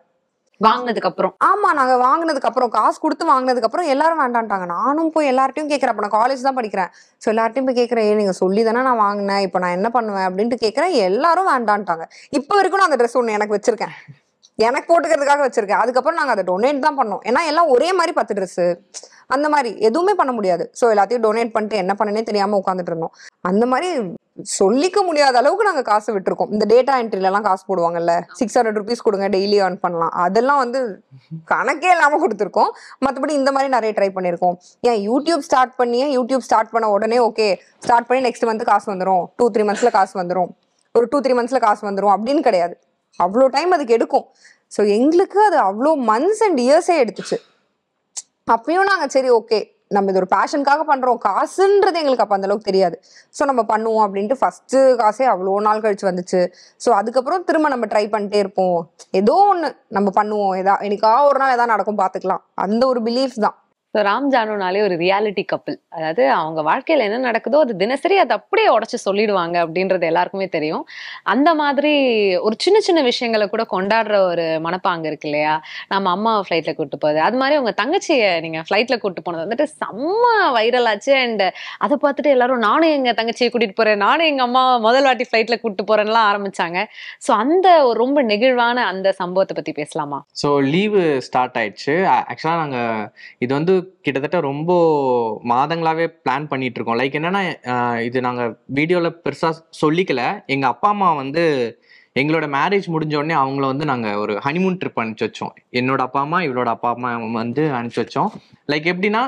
வாங்கினதுக்கு அப்புறம். ஆமா, நாங்க வாங்கினதுக்கு அப்புறம் காசு கொடுத்து வாங்கினதுக்கு அப்புறம் எல்லாரும் வேண்டான்ட்டாங்க. நானும் போய் எல்லார்ட்டையும் கேட்கறேன். அப்ப நான் காலேஜ் தான் படிக்கிறேன். ஸோ எல்லார்ட்டையும் போய் கேட்கறேன், நீங்க சொல்லி தானே நான் வாங்கினேன், இப்போ நான் என்ன பண்ணுவேன் அப்படின்ட்டு கேட்கறேன். எல்லாரும் வேண்டான்ட்டாங்க. இப்போ வரைக்கும் நான் அந்த ட்ரெஸ் ஒன்று எனக்கு வச்சிருக்கேன், எனக்கு போட்டுக்கிறதுக்காக வச்சிருக்கேன். அதுக்கப்புறம் நாங்க அதை டொனேட் தான் பண்ணோம். ஏன்னா எல்லாம் ஒரே மாதிரி 10 ட்ரெஸ் அந்த மாதிரி எதுவுமே பண்ண முடியாது. ஸோ எல்லாத்தையும் டொனேட் பண்ணிட்டு என்ன பண்ணனே தெரியாம உட்காந்துட்டு இருந்தோம். அந்த மாதிரி சொல்லிக்க முடியாத அளவுக்கு நாங்க காசு விட்டுருக்கோம். இந்த டேட்டா என்ட்ரில எல்லாம் காசு போடுவாங்கல்ல, 600 rupees கொடுங்க டெய்லி ஏர்ன் பண்ணலாம், அதெல்லாம் வந்து கணக்கே இல்லாம கொடுத்துருக்கோம். மற்றபடி இந்த மாதிரி நிறைய ட்ரை பண்ணிருக்கோம். ஏன் யூடியூப் ஸ்டார்ட் பண்ண உடனே ஓகே ஸ்டார்ட் பண்ணி நெக்ஸ்ட் மந்த் காசு வந்துடும், 2-3 monthsல காசு வந்துடும், ஒரு 2-3 monthsல காசு வந்துடும் அப்படின்னு கிடையாது. அவ்வளோ டைம் அதுக்கு எடுக்கும். ஸோ எங்களுக்கு அது அவ்வளோ மந்த்ஸ் அண்ட் இயர்ஸே எடுத்துச்சு. அப்பயும் நாங்க சரி ஓகே நம்ம இது ஒரு பேஷனுக்காக பண்றோம், காசுன்றது எங்களுக்கு அப்ப அந்த அளவுக்கு தெரியாது. ஸோ நம்ம பண்ணுவோம் அப்படின்ட்டு ஃபர்ஸ்ட் காசே அவ்வளோ நாள் கழிச்சு வந்துச்சு. ஸோ அதுக்கப்புறம் திரும்ப நம்ம ட்ரை பண்ணிட்டே இருப்போம், ஏதோ ஒன்று நம்ம பண்ணுவோம், என்னைக்கா ஒரு நாள் எதாவது நடக்கும் பார்த்துக்கலாம், அந்த ஒரு பிலீஃப் தான். ராம் ஜானுனாலே ஒரு ரியாலிட்டி கப்பிள். அதாவது அவங்க வாழ்க்கையில என்ன நடக்குதோ அது தினசரி அதை அப்படியே உடைச்சு சொல்லிடுவாங்க அப்படின்றது எல்லாருக்குமே தெரியும். அந்த மாதிரி ஒரு சின்ன சின்ன விஷயங்களை கூட கொண்டாடுற ஒரு மனப்பாங்க இருக்கு இல்லையா? நம்ம அம்மாவை ஃப்ளைட்ல கூட்டு போகுது, அது மாதிரி உங்க தங்கச்சியை நீங்க ஃப்ளைட்ல கூட்டு போனது வந்துட்டு செம்ம வைரல் ஆச்சு. அண்ட் அதை பார்த்துட்டு எல்லாரும் நானும் எங்க தங்கச்சியை கூட்டிட்டு போறேன், நானும் எங்க அம்மா முதல் வாட்டி ஃப்ளைட்ல கூட்டு போறேன்லாம் ஆரம்பிச்சாங்க. ஸோ அந்த ஒரு ரொம்ப நெகிழ்வான அந்த சம்பவத்தை பத்தி பேசலாமா? ஸோ லீவு ஸ்டார்ட் ஆயிடுச்சு. ஆக்சுவலாக நாங்கள் இது வந்து கிட்டத்தட்ட ரொம்ப மாதங்களாகவே பிளான் பண்ணிட்டு இருக்கோம். லைக் என்னன்னா, இது நாங்கள் வீடியோவில் பெருசாக சொல்லிக்கல. எங்கள் அப்பா அம்மா வந்து எங்களோட மேரேஜ் முடிஞ்ச உடனே அவங்கள வந்து நாங்கள் ஒரு ஹனிமூன் ட்ரிப் அனுப்பிச்சி வச்சோம். என்னோட அப்பா அம்மா இவளோட அப்பா அம்மா வந்து அனுப்பிச்சி வச்சோம். லைக் எப்படின்னா,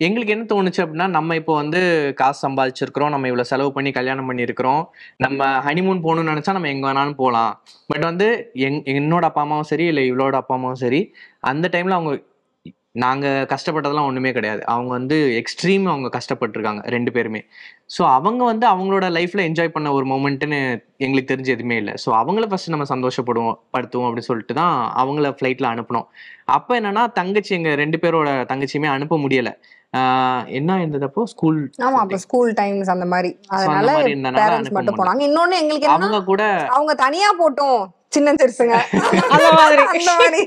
எங்களுக்கு என்ன தோணுச்சு அப்படின்னா, நம்ம இப்போ வந்து காசு சம்பாதிச்சிருக்கிறோம், நம்ம இவ்வளோ செலவு பண்ணி கல்யாணம் பண்ணியிருக்கிறோம், நம்ம ஹனிமூன் போகணும்னு நினச்சா நம்ம எங்கே வேணாலும் போகலாம். பட் வந்து என்னோட அப்பா அம்மாவும் சரி, இல்லை இவளோட அப்பா அம்மாவும் சரி, அந்த டைமில் அவங்க நாங்கள் கஷ்டப்பட்டதெல்லாம் ஒன்றுமே கிடையாது. அவங்க வந்து எக்ஸ்ட்ரீம் அவங்க கஷ்டப்பட்டிருக்காங்க 2 பேருமே. ஸோ அவங்க வந்து அவங்களோட லைஃப்பில் என்ஜாய் பண்ண ஒரு மொமெண்ட்டுன்னு எங்களுக்கு தெரிஞ்சு எதுவுமே இல்லை. ஸோ அவங்கள ஃபஸ்ட்டு நம்ம படுத்துவோம் அப்படின்னு சொல்லிட்டு தான் அவங்கள ஃப்ளைட்டில் அனுப்பினோம். அப்போ என்னன்னா, தங்கச்சி எங்கள் 2 பேரோட தங்கச்சியுமே அனுப்ப முடியலை. என்ன இருந்ததப்போ ஸ்கூல் ஸ்கூல் டைம்ஸ் அந்த மாதிரி, அதனால பேரண்ட்ஸ் மட்டும் போனாங்க. இன்னொன்னு எங்களுக்கு அவங்க கூட அவங்க தனியா போட்டோம், சின்ன சிறுசுங்க அந்த மாதிரி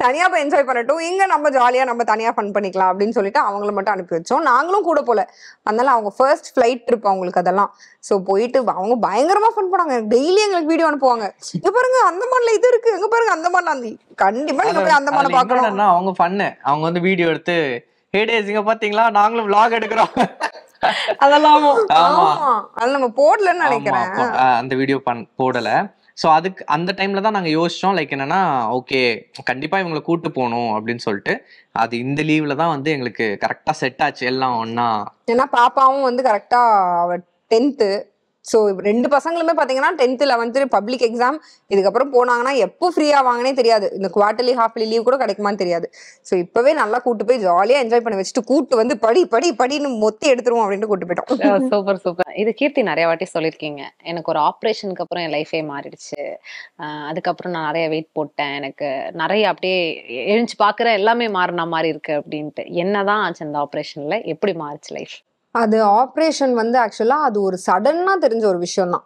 தனியா போய் என்ஜாய் பண்ணட்டும், இங்க நம்ம ஜாலியா நம்ம தனியா ஃபன் பண்ணிக்கலாம் அப்படின்னு சொல்லிட்டு அவங்கள மட்டும் அனுப்பி வச்சோம். நாங்களும் கூட போல. அதனால அவங்க ஃபர்ஸ்ட் ஃபிளைட் ட்ரிப் அவங்களுக்கு அதெல்லாம். ஸோ போயிட்டு அவங்க பயங்கரமா ஃபன் பண்ணாங்க. டெய்லி எங்களுக்கு வீடியோ அனுப்புவாங்க, இங்க பாருங்க அந்த மாதிரில இது இருக்கு, எங்க பாருங்க அந்த மாதிரில அந்த. கண்டிப்பா நீங்க போய் அந்த மாதிரி பாக்கணும். அவங்க ஃபன்னு அவங்க வந்து வீடியோ எடுத்து, ஹே டேஸ் இங்க பாத்தீங்களா நாங்களும் vlog எடுக்கிறோம் அதெல்லாம் நம்ம போடலன்னு நினைக்கிறேன். அந்த வீடியோ போடல. ஸோ அதுக்கு அந்த டைம்ல தான் நாங்கள் யோசிச்சோம். லைக் என்னன்னா, ஓகே கண்டிப்பா இவங்களை கூட்டு போகணும் அப்படின்னு சொல்லிட்டு, அது இந்த லீவ்ல தான் வந்து எங்களுக்கு கரெக்டா செட் ஆச்சு எல்லாம் ஒன்னா. ஏன்னா பாப்பாவும் வந்து கரெக்டா அவ 10th. ஸோ 2 பசங்களுமே பார்த்தீங்கன்னா 10th 11th பப்ளிக் எக்ஸாம். இதுக்கப்புறம் போனாங்கன்னா எப்போ ஃப்ரீயா வாங்கனே தெரியாது. இந்த குவார்டர்லி ஹாஃப்லி லீவ் கூட கிடைக்குமான்னு தெரியாது. ஸோ இப்பவே நல்லா கூட்டு போய் ஜாலியா என்ஜாய் பண்ண வச்சுட்டு கூட்டு வந்து படின்னு மொத்தி எடுத்துருவோம் அப்படின்ட்டு கூட்டு போயிட்டோம். Super super. இது கீர்த்தி நிறைய வாட்டி சொல்லியிருக்கீங்க, எனக்கு ஒரு ஆப்ரேஷனுக்கு அப்புறம் என் லைஃபே மாறிடுச்சு, அதுக்கப்புறம் நான் நிறைய வெயிட் போட்டேன், எனக்கு நிறைய அப்படியே எழுந்து பாக்குற எல்லாமே மாறின மாதிரி இருக்கு அப்படின்ட்டு. என்னதான் ஆச்சு அந்த ஆப்ரேஷன்ல, எப்படி மாறிச்சு லைஃப்? அது ஆப்ரேஷன் வந்து ஆக்சுவலா அது ஒரு சடனா தெரிஞ்ச ஒரு விஷயம் தான்.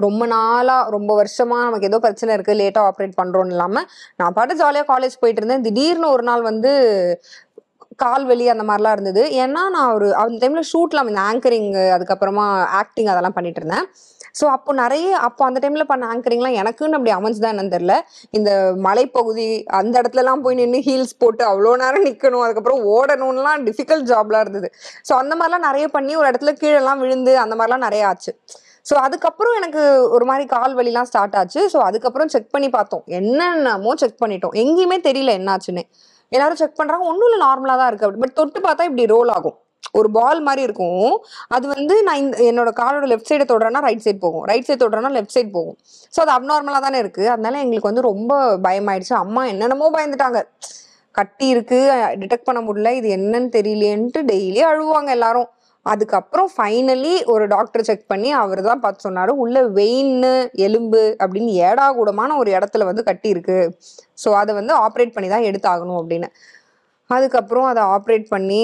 ரொம்ப நாளா ரொம்ப வருஷமா நமக்கு ஏதோ பிரச்சனை இருக்கு, லேட்டா ஆப்ரேட் பண்றோம்னு இல்லாம நான் பாட்டு ஜாலியா காலேஜ் போயிட்டு இருந்தேன். திடீர்னு ஒரு நாள் வந்து கால் வலி அந்த மாதிரிலாம் இருந்தது. ஏன்னா நான் ஒரு அந்த டைம்ல ஷூட்லாம் இந்த ஆங்கரிங், அதுக்கப்புறமா ஆக்டிங் அதெல்லாம் பண்ணிட்டு இருந்தேன். ஸோ அப்போ அந்த டைம்ல பண்ண ஆங்கரிங்லாம் எனக்குன்னு அப்படி அமைஞ்சுதான் என்னன்னு தெரியல. இந்த மலைப்பகுதி அந்த இடத்துலலாம் போய் நின்று ஹீல்ஸ் போட்டு அவ்வளோ நேரம் நிற்கணும், அதுக்கப்புறம் ஓடணும்லாம் டிஃபிகல்ட் ஜாப்லாம் இருந்தது. ஸோ அந்த மாதிரிலாம் நிறைய பண்ணி ஒரு இடத்துல கீழெல்லாம் விழுந்து அந்த மாதிரிலாம் நிறைய ஆச்சு. ஸோ அதுக்கப்புறம் எனக்கு ஒரு மாதிரி கால் வலிலாம் ஸ்டார்ட் ஆச்சு. ஸோ அதுக்கப்புறம் செக் பண்ணி பார்த்தோம், என்னென்னமோ செக் பண்ணிட்டோம், எங்கேயுமே தெரியல என்னாச்சுன்னு. எல்லாரும் செக் பண்றாங்க, ஒன்றும் இல்லை நார்மலாக தான் இருக்கு அப்படி. பட் தொட்டு பார்த்தா இப்படி ரோல் ஆகும், ஒரு பால் மாதிரி இருக்கும். அது வந்து நான் என்னோட காலோட லெஃப்ட் சைடை தொடுறேன்னா ரைட் சைடு போகும், ரைட் சைடு தொடுறேன்னா லெஃப்ட் சைடு போகும். ஸோ அது அப்நார்மலாக தானே இருக்கு. அதனால எங்களுக்கு வந்து ரொம்ப பயமாயிடுச்சு. அம்மா என்னென்னமோ பயந்துட்டாங்க, கட்டி இருக்கு டிடெக்ட் பண்ண முடியல, இது என்னன்னு தெரியலேன்ட்டு டெய்லி அழுவாங்க எல்லாரும். அதுக்கப்புறம் ஃபைனலி ஒரு டாக்டர் செக் பண்ணி அவர் தான் பார்த்து சொன்னாரு, உள்ள வெயின்னு எலும்பு அப்படின்னு ஏடாகூடமான ஒரு இடத்துல வந்து கட்டி இருக்கு. ஸோ அதை வந்து ஆப்ரேட் பண்ணி தான் எடுத்தாகணும் அப்படின்னு. அதுக்கப்புறம் அதை ஆப்ரேட் பண்ணி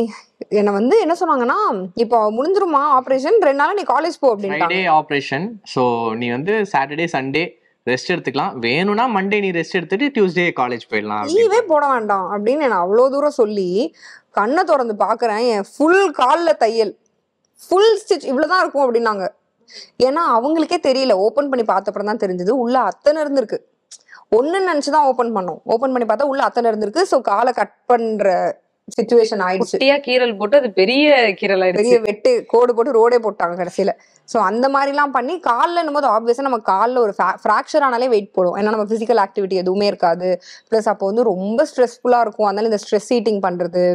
என்னை வந்து என்ன சொன்னாங்கன்னா, இப்போ முடிஞ்சிருமா ஆப்ரேஷன், 2 நாள் நீ காலேஜ் போ அப்படின்னு. ஆப்ரேஷன். ஸோ நீ வந்து சாட்டர்டே சண்டே ரெஸ்ட் எடுத்துக்கலாம், வேணும்னா மண்டே நீ ரெஸ்ட் எடுத்துட்டு டியூஸ்டே காலேஜ் போயிடலாம், லீவே போட வேண்டாம் அப்படின்னு நான் அவ்வளோ தூரம் சொல்லி கண்ணை திறந்து பார்க்குறேன், என் ஃபுல் காலில் தையல், ஃபுல் ஸ்டிச் இவ்வளோதான் இருக்கும் அப்படின்னாங்க. ஏன்னா அவங்களுக்கே தெரியல, ஓப்பன் பண்ணி பார்த்தப்பறம் தான் தெரிஞ்சது உள்ள அத்தனை இருந்திருக்கு. ஒன்றுன்னு நினச்சிதான் ஓப்பன் பண்ணோம், ஓப்பன் பண்ணி பார்த்தா உள்ள அத்தனை இருந்திருக்கு. ஸோ காலை கட் பண்ணுற சிச்சுவேஷன் ஆயிடுச்சு. கீரல் போட்டு அது பெரிய கீரல், பெரிய வெட்டு கோடு போட்டு ரோடே போட்டாங்க கடைசியில. ஸோ அந்த மாதிரிலாம் பண்ணி காலில் போது ஆப்வியஸாக நம்ம காலில் ஒரு ஃப்ராக்சர் ஆனாலே வெயிட் போடும். ஏன்னா நம்ம ஃபிசிக்கல் ஆக்டிவிட்டி எதுவுமே இருக்காது. ப்ளஸ் அப்போ வந்து ரொம்ப ஸ்ட்ரெஸ்ஃபுல்லாக இருக்கும். அதனால இந்த ஸ்ட்ரெஸ் ஈட்டிங் பண்ணுறது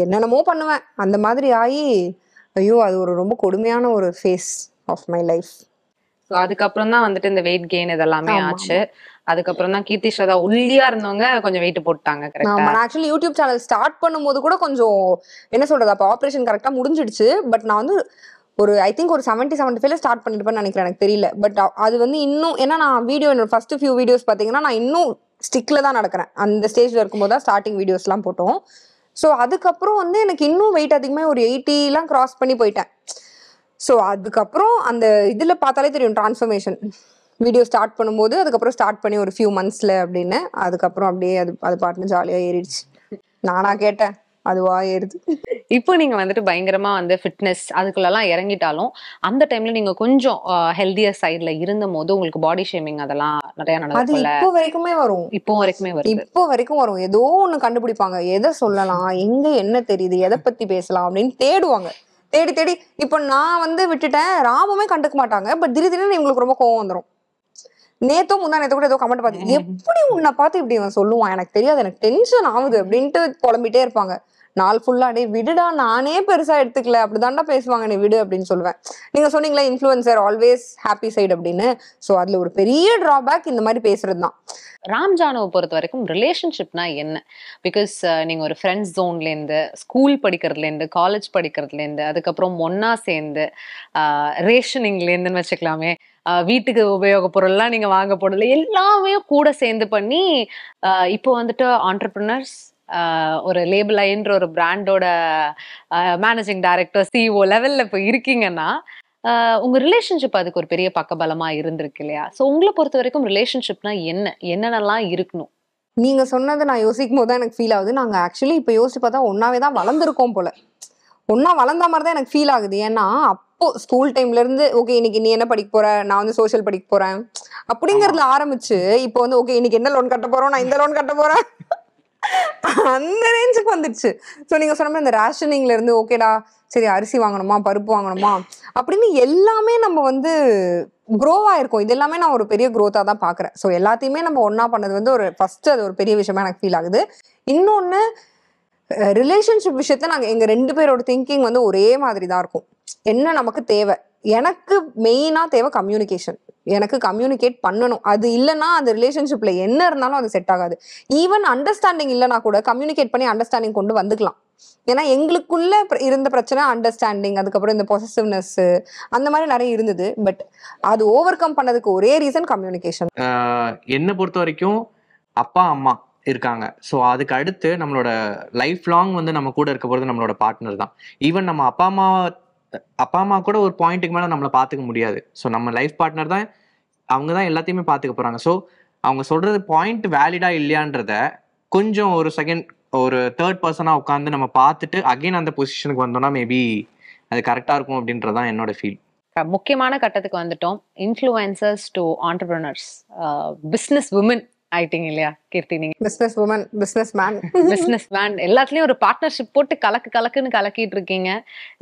என்னென்னமோ பண்ணுவேன். அந்த மாதிரி ஆகி ஐயோ அது ஒரு ரொம்ப கொடுமையான ஒரு phase of my life. So அதுக்கப்புறம் தான் வந்துட்டு இந்த வெயிட் கெயின் இதெல்லாமே ஆச்சு. அதுக்கப்புறம் தான் கீர்த்தி ஸ்ரதா ஒல்லியா இருந்தவங்க கொஞ்சம் வெயிட் போட்டாங்க. நான் ஆக்சுவலி யூடியூப் சேனல் ஸ்டார்ட் பண்ணும்போது கூட கொஞ்சம் என்ன சொல்றது, அப்போ ஆப்ரேஷன் கரெக்டாக முடிஞ்சிடுச்சு. பட் நான் வந்து ஒரு ஐ திங்க் ஒரு 70-75 ஸ்டார்ட் பண்ணிருப்பேன்னு நினைக்கிறேன், எனக்கு தெரியல. பட் அது வந்து இன்னும் ஏன்னா நான் வீடியோ என்னோட ஃபர்ஸ்ட் ஃபியூ வீடியோஸ் பார்த்தீங்கன்னா நான் இன்னும் ஸ்டிக்ல தான் நடக்கிறேன். அந்த ஸ்டேஜ்ல இருக்கும்போது தான் ஸ்டார்டிங் வீடியோஸ்லாம் போட்டோம். ஸோ அதுக்கப்புறம் வந்து எனக்கு இன்னும் வெயிட் அதிகமாக ஒரு 80 கிராஸ் பண்ணி போயிட்டேன். ஸோ அதுக்கப்புறம் அந்த இதில் பார்த்தாலே தெரியும் டிரான்ஸ்ஃபர்மேஷன். வீடியோ ஸ்டார்ட் பண்ணும்போது அதுக்கப்புறம் ஸ்டார்ட் பண்ணி ஒரு ஃபியூ மந்த்ஸில் அப்படின்னு அதுக்கப்புறம் அப்படியே அது பாட்டுன்னு ஜாலியாக ஏறிடுச்சு. நானா கேட்டேன், அதுவா ஏறுது. இப்போ நீங்க வந்துட்டு பயங்கரமா வந்து ஃபிட்னஸ் அதுக்குள்ளெல்லாம் இறங்கிட்டாலும் அந்த டைம்ல நீங்க கொஞ்சம் ஹெல்தியர் சைட்ல இருந்த போது உங்களுக்கு பாடி ஷேமிங் அதெல்லாம் நிறைய அது நடக்கும்ல? இப்போ வரைக்குமே வரும். இப்போ வரைக்குமே வருது. இப்போ வரைக்கும் வரும். ஏதோ ஒண்ணு கண்டுபிடிப்பாங்க, எதை சொல்லலாம், எங்க என்ன தெரியுது, எதை பத்தி பேசலாம் அப்படின்னு தேடுவாங்க. தேடி தேடி இப்போ நான் வந்து விட்டுட்டேன், ராமுமே கண்டுக்க மாட்டாங்க. பட் திடீர்னு இவங்களுக்கு ரொம்ப கோவம் வந்துடும். நேத்தோ முந்தா நேத்து கூட ஏதோ கமெண்ட் பார்த்து, எப்படி உன்னை பார்த்து இப்படி அவன் சொல்லுவான், எனக்கு தெரியாது, எனக்கு டென்ஷன் ஆகுது அப்படின்ட்டு புலம்பிட்டே இருப்பாங்க. நாள் ஃபுல்லா டே விடுடா, நானே பெருசா எடுத்துக்கல, அப்படிதான்டா பேசுவாங்க, நீ விடு அப்படின்னு சொல்லுவேன். நீங்க சொன்னீங்களா இன்ஃப்ளூயன்சர் ஆல்வேஸ் ஹாப்பி சைடு அப்படின்னு. ஸோ அதுல ஒரு பெரிய டிராபேக் இந்த மாதிரி பேசுறது தான். ராம் ஜானுவை பொறுத்த வரைக்கும் ரிலேஷன்ஷிப்னா என்ன? பிகாஸ் நீங்க ஒரு ஃப்ரெண்ட்ஸ் ஜோன்லேருந்து, ஸ்கூல் படிக்கிறதுலேருந்து, காலேஜ் படிக்கிறதுலேருந்து, அதுக்கப்புறம் ஒன்னா சேர்ந்து ரேஷனிங்லேருந்துன்னு வச்சுக்கலாமே, வீட்டுக்கு உபயோக பொருள்லாம் நீங்க வாங்க போனதுல எல்லாமே கூட சேர்ந்து பண்ணி இப்போ வந்துட்டு ஆண்டர்பிரினர்ஸ், ஒரு லேபிள் ஐன்ற ஒரு பிராண்டோட மேனேஜிங் டைரக்டர், சிஇஓ லெவல்ல இப்போ இருக்கீங்கன்னா உங்க ரிலேஷன்ஷிப் அதுக்கு ஒரு பெரிய பக்கபலமா இருந்திருக்கு இல்லையா? ஸோ உங்களை பொறுத்த வரைக்கும் ரிலேஷன்ஷிப்னா என்னென்னலாம் இருக்கணும்? நீங்க சொன்னதை நான் யோசிக்கும் போது தான் எனக்கு ஃபீல் ஆகுது. நாங்க ஆக்சுவலி இப்போ யோசிச்சு பார்த்தா ஒன்னாவே தான் வளர்ந்துருக்கோம் போல. ஒன்னா வளர்ந்த மாதிரி தான் எனக்கு ஃபீல் ஆகுது. ஏன்னா அப்போ ஸ்கூல் டைம்ல இருந்து ஓகே இன்னைக்கு நீ என்ன படிக்க போற, நான் வந்து சோஷியல் படிக்க போறேன் அப்படிங்கறதுல ஆரம்பிச்சு இப்போ வந்து ஓகே இன்னைக்கு என்ன லோன் கட்ட போறோம், நான் இந்த லோன் கட்ட போறேன், அந்த ரேஞ்சுக்கு வந்துடுச்சு. ஸோ நீங்க சொன்ன மாதிரி இந்த ரேஷனிங்ல இருந்து ஓகேடா சரி அரிசி வாங்கணுமா, பருப்பு வாங்கணுமா அப்படின்னு எல்லாமே நம்ம வந்து க்ரோவ் ஆயிருக்கும். இது எல்லாமே நான் ஒரு பெரிய க்ரோத்தா தான் பாக்குறேன். ஸோ எல்லாத்தையுமே நம்ம ஒன்னா பண்ணது வந்து ஒரு ஃபர்ஸ்ட் அது ஒரு பெரிய விஷயமா எனக்கு ஃபீல் ஆகுது. இன்னொன்னு ரிலேஷன்ஷிப் விஷயத்துல நாங்க எங்க 2 பேரோட திங்கிங் வந்து ஒரே மாதிரி தான் இருக்கும். என்ன நமக்கு தேவை, எனக்கு மெயினா தேவை கம்யூனிகேஷன். எனக்கு கம்யூனிகேட் பண்ணணும். அது இல்லைன்னா அந்த ரிலேஷன்ஷிப்ல என்ன இருந்தாலும் அது செட் ஆகாது. ஈவன் அண்டர்ஸ்டாண்டிங் இல்லைன்னா கூட கம்யூனிகேட் பண்ணி அண்டர்ஸ்டாண்டிங் கொண்டு வந்துக்கலாம். ஏன்னா எங்களுக்குள்ள இருந்த பிரச்சனை அண்டர்ஸ்டாண்டிங், அதுக்கப்புறம் இந்த பொசசிவ்னஸ் அந்த மாதிரி நிறைய இருந்தது. பட் அது ஓவர் கம் பண்ணதுக்கு ஒரே ரீசன் கம்யூனிகேஷன். என்னை பொறுத்த வரைக்கும் அப்பா அம்மா இருக்காங்க. ஸோ அதுக்கு அடுத்து நம்மளோட லைஃப் லாங் வந்து நம்ம கூட இருக்க போகிறது நம்மளோட பார்ட்னர் தான். ஈவன் நம்ம அப்பா அம்மா கூட ஒரு பாயிண்ட்டுக்கு மேலே நம்மளை பார்த்துக்க முடியாது. ஸோ நம்ம லைஃப் பார்ட்னர் தான், அவங்க தான் எல்லாத்தையுமே பார்த்துக்க போகிறாங்க. ஸோ அவங்க சொல்கிறது பாயிண்ட் வேலிடா இல்லையான்றத கொஞ்சம் ஒரு செகண்ட் ஒரு தேர்ட் பர்சனாக உட்காந்து நம்ம பார்த்துட்டு அகைன் அந்த பொசிஷனுக்கு வந்தோம்னா மேபி அது கரெக்டாக இருக்கும் அப்படின்றதான் என்னோட ஃபீல். முக்கியமான கட்டத்துக்கு வந்துட்டோம். Influencers to entrepreneurs, business woman ஆயிட்டீங்க இல்லையா கீர்த்தி? நீங்க business woman, business man, business man எல்லாத்துலயும் ஒரு பார்ட்னர்ஷிப் போட்டு கலக்குன்னு கலக்கிட்டு இருக்கீங்க.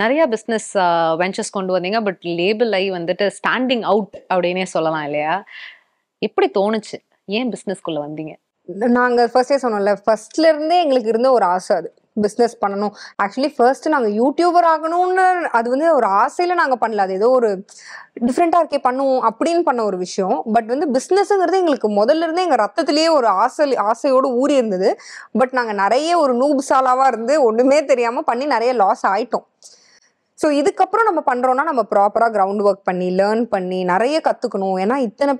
நிறைய பிசினஸ் வெஞ்சர்ஸ் கொண்டு வந்தீங்க. பட் லேபிள் ஐ வந்துட்டு ஸ்டாண்டிங் அவுட் அப்படின்னே சொல்லலாம் இல்லையா? எப்படி தோணுச்சு, ஏன் பிசினஸ்குள்ள வந்தீங்க? நாங்க ஃபர்ஸ்டே சொன்னோம்ல, ஃபர்ஸ்ட்ல இருந்தே எங்களுக்கு இருந்த ஒரு ஆசை அது பிஸ்னஸ் பண்ணணும். ஆக்சுவலி ஃபர்ஸ்ட் நாங்கள் யூடியூபர் ஆகணும்னு அது வந்து ஒரு ஆசையில நாங்கள் பண்ணல. அது ஏதோ ஒரு டிஃப்ரெண்டா பண்ணுவோம் அப்படின்னு பண்ண ஒரு விஷயம். பட் வந்து பிஸ்னஸ்ங்கிறது எங்களுக்கு முதல்ல இருந்தே எங்கள் ரத்தத்திலேயே ஒரு ஆசையோடு ஊறி இருந்தது. பட் நாங்கள் நிறைய ஒரு நூப்சாலாவா இருந்து ஒன்றுமே தெரியாம பண்ணி நிறைய லாஸ் ஆயிட்டோம். ஸோ இதுக்கப்புறம் நம்ம பண்றோம்னா நம்ம ப்ராப்பராக கிரவுண்ட் ஒர்க் பண்ணி லேர்ன் பண்ணி நிறைய கற்றுக்கணும். ஏன்னா இத்தனை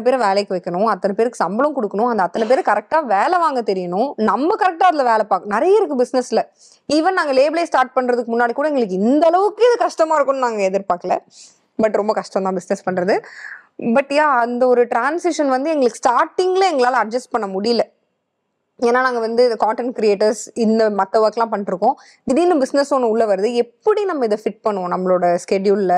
பேரை வேலைக்கு வைக்கணும், அத்தனை பேருக்கு சம்பளம் கொடுக்கணும், அந்த அத்தனை பேர் கரெக்டாக வேலை வாங்க தெரியணும், நம்ம கரெக்டாக அதில் வேலை பார்க்கணும். நிறைய இருக்கு பிஸ்னஸ்ல. ஈவன் நாங்கள் லேபிளே ஸ்டார்ட் பண்றதுக்கு முன்னாடி கூட எங்களுக்கு இந்த அளவுக்கு இது கஷ்டமா இருக்கும்னு நாங்கள் எதிர்பார்க்கல. பட் ரொம்ப கஷ்டம் தான் பிஸ்னஸ் பண்றது. பட் அந்த ஒரு டிரான்சிஷன் வந்து எங்களுக்கு ஸ்டார்டிங்ல எங்களால் அட்ஜஸ்ட் பண்ண முடியல. ஏன்னா நாங்கள் வந்து கான்டென்ட் கிரியேட்டர்ஸ் இந்த மற்ற ஒர்க்லாம் பண்ணிருக்கோம். திடீர்னு பிஸ்னஸ் ஒன்று உள்ள வருது. எப்படி நம்ம இதை ஃபிட் பண்ணுவோம் நம்மளோட ஸ்கெடியூல்ல,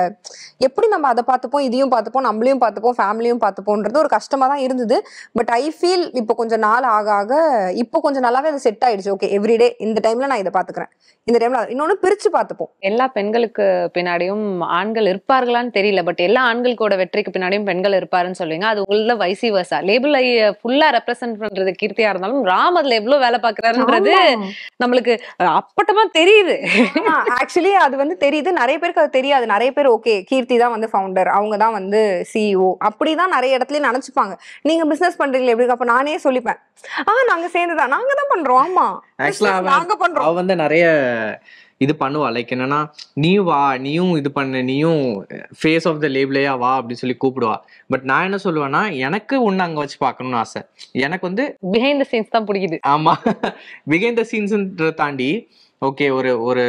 எப்படி நம்ம அதை பார்த்துப்போம், இதையும் பார்த்துப்போம், நம்மளையும் பார்த்துப்போம், ஃபேமிலியும் பார்த்துப்போன்றது ஒரு கஷ்டமா தான் இருந்தது. பட் ஐ ஃபீல் இப்போ கொஞ்சம் நாள் ஆக ஆக இப்போ கொஞ்சம் நல்லாவே அது செட் ஆயிடுச்சு. ஓகே எவ்ரிடே இந்த டைம்ல நான் இதை பார்த்துக்கிறேன், இந்த டைம்ல இன்னொன்று பிரிச்சு பார்த்துப்போம். எல்லா பெண்களுக்கு பின்னாடியும் ஆண்கள் இருப்பார்களான்னு தெரியல. பட் எல்லா ஆண்களுக்கோட வெற்றிக்கு பின்னாடியும் பெண்கள் இருப்பாருன்னு சொல்லுவீங்க. அது உள்ள வைசி வர்சா. லேபிள் ஐ ஃபுல்லா ரெப்ரசென்ட் பண்றது கீர்த்தியா இருந்தாலும் அதுல எவ்வளவு வேலை பாக்குறாருன்றது நம்மளுக்கு அப்பட்டமா தெரியுது. ஆக்சுவலி அது வந்து தெரியுது, நிறைய பேருக்கு அது தெரியாது. நிறைய பேர் ஓகே கீர்த்தி தான் வந்து ஃபவுண்டர், அவங்க தான் வந்து சிஇஓ அப்படிதான் நிறைய இடத்துல நினைச்சுப்பாங்க. நீங்க பிசினஸ் பண்றீங்களா எப்படி? அப்ப நானே சொல்லிப்பேன், நாங்க சேர்ந்துதான், நாங்க தான் பண்றோம். ஆமா ஆக்சுவலா நாங்க பண்றோம். அவ வந்து நிறைய இது பண்ணுவா. லைக் என்னன்னா, நீ வா, நீயும் இது பண்ணு, நீயும் ஃபேஸ் ஆஃப் த லேபிளையா வா அப்படின்னு சொல்லி கூப்பிடுவா. பட் நான் என்ன சொல்லுவேன்னா, எனக்கு உன்னை அங்க வச்சு பார்க்கணும்னு ஆசை. எனக்கு வந்து பிஹைண்ட் த சீன்ஸ் தான் பிடிக்குது. ஆமா, பிஹைண்ட் த சீன்ஸ்ன்ற தாண்டி ஓகே, ஒரு ஒரு